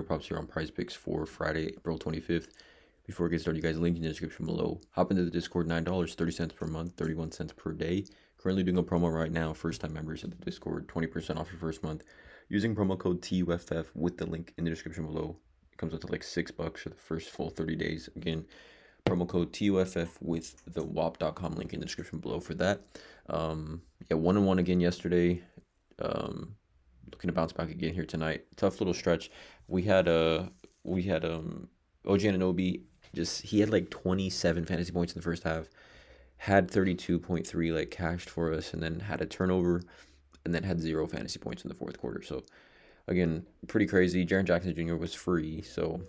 props here on PrizePicks for Friday, April 25th. Before we get started, you guys, link in the description below. Hop into the Discord, $9.30 per month, 31 cents per day. Currently doing a promo right now. First-time members of the Discord, 20% off your first month. Using promo code TUFF with the link in the description below. It comes up to like $6 for the first full 30 days. Again, promo code TUFF with the wop.com link in the description below for that. 1-1 again yesterday. Looking to bounce back again here tonight. Tough little stretch. We had OG Anunoby. He had like 27 fantasy points in the first half. Had 32.3 like cashed for us, and then had a turnover, and then had 0 fantasy points in the fourth quarter. So again, pretty crazy. Jaren Jackson Jr. was free, so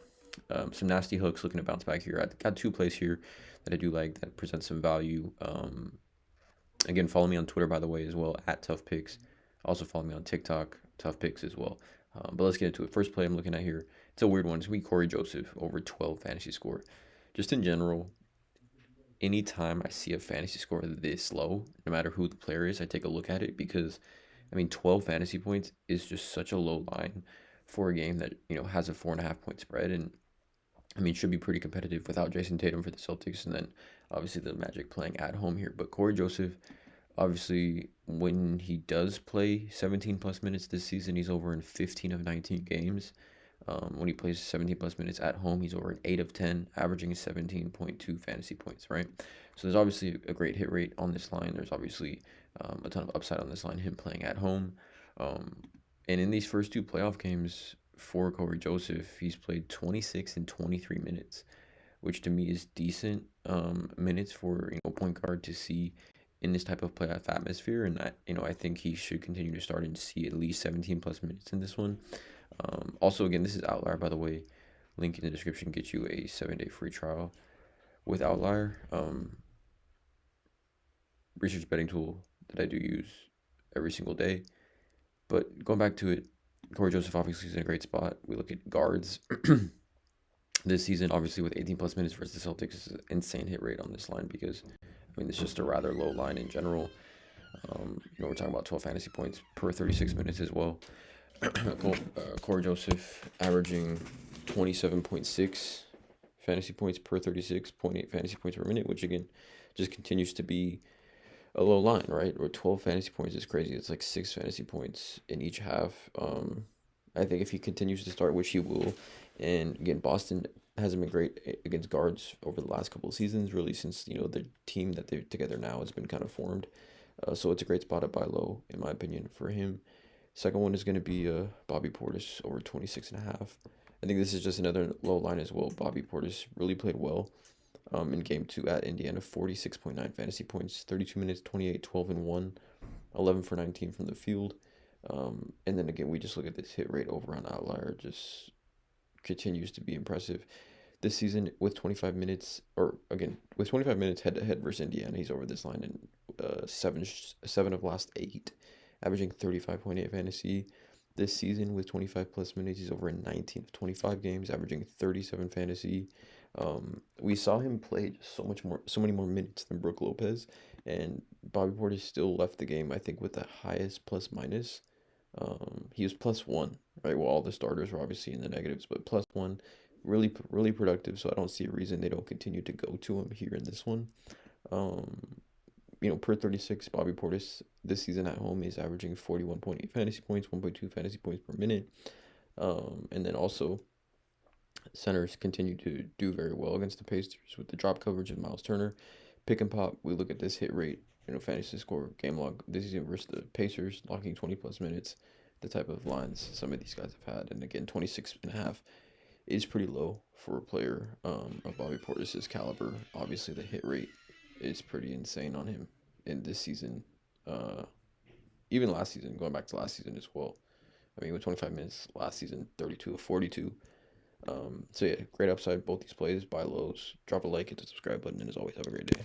some nasty hooks. Looking to bounce back here. I got 2 plays here that I do like that present some value. Again, follow me on Twitter, by the way, as well, at Tough Picks. Also follow me on TikTok, Tough Picks as well. But let's get into it. First play I'm looking at here, it's a weird one. It's going to be Corey Joseph over 12 fantasy score. Just in general, anytime I see a fantasy score this low, no matter who the player is, I take a look at it because, 12 fantasy points is just such a low line for a game that, has a 4.5 point spread. And, should be pretty competitive without Jason Tatum for the Celtics. And then, obviously, the Magic playing at home here. But Corey Joseph, obviously, when he does play 17-plus minutes this season, he's over in 15 of 19 games. When he plays 17-plus minutes at home, he's over in 8 of 10, averaging 17.2 fantasy points, right? So there's obviously a great hit rate on this line. There's obviously a ton of upside on this line, him playing at home. And in these first 2 playoff games for Corey Joseph, he's played 26 and 23 minutes, which to me is decent minutes for a point guard to see in this type of playoff atmosphere. And I think he should continue to start and see at least 17-plus minutes in this one. Also, again, this is Outlier, by the way. Link in the description gets you a 7-day free trial with Outlier. Research betting tool that I do use every single day. But going back to it, Corey Joseph obviously is in a great spot. We look at guards this season, obviously with 18-plus minutes versus the Celtics, is an insane hit rate on this line because, it's just a rather low line in general. We're talking about 12 fantasy points per 36 minutes as well. Corey Joseph averaging 27.6 fantasy points per 36.8 fantasy points per minute, which again just continues to be a low line, right? Or 12 fantasy points is crazy. It's like 6 fantasy points in each half. I think if he continues to start, which he will, and again, Boston hasn't been great against guards over the last couple of seasons, really since the team that they're together now has been kind of formed. So it's a great spot at buy low, in my opinion, for him. Second one is going to be Bobby Portis over 26.5. I think this is just another low line as well. Bobby Portis really played well in Game 2 at Indiana. 46.9 fantasy points, 32 minutes, 28, 12, and 1, 11 for 19 from the field. And then again, we just look at this hit rate over on Outlier. Just continues to be impressive. This season with 25 minutes head-to-head versus Indiana, he's over this line in 7 of last 8. Averaging 35.8 fantasy. This season with 25-plus minutes, he's over in 19 of 25 games, averaging 37 fantasy. We saw him play so many more minutes than Brook Lopez, and Bobby Portis still left the game, I think, with the highest plus-minus. He was +1, right? Well, all the starters were obviously in the negatives, but +1, really, really productive, so I don't see a reason they don't continue to go to him here in this one. Per 36, Bobby Portis this season at home is averaging 41.8 fantasy points, 1.2 fantasy points per minute. And then also, centers continue to do very well against the Pacers with the drop coverage of Miles Turner. Pick and pop, we look at this hit rate, fantasy score, game log this season versus the Pacers, locking 20-plus minutes, the type of lines some of these guys have had. And again, 26.5 is pretty low for a player of Bobby Portis' caliber. Obviously, the hit rate is pretty insane on him in this season. Even last season, going back to last season as well. With 25 minutes last season, 32 of 42. So yeah, great upside, both these plays, buy lows. Drop a like, hit the subscribe button, and as always, have a great day.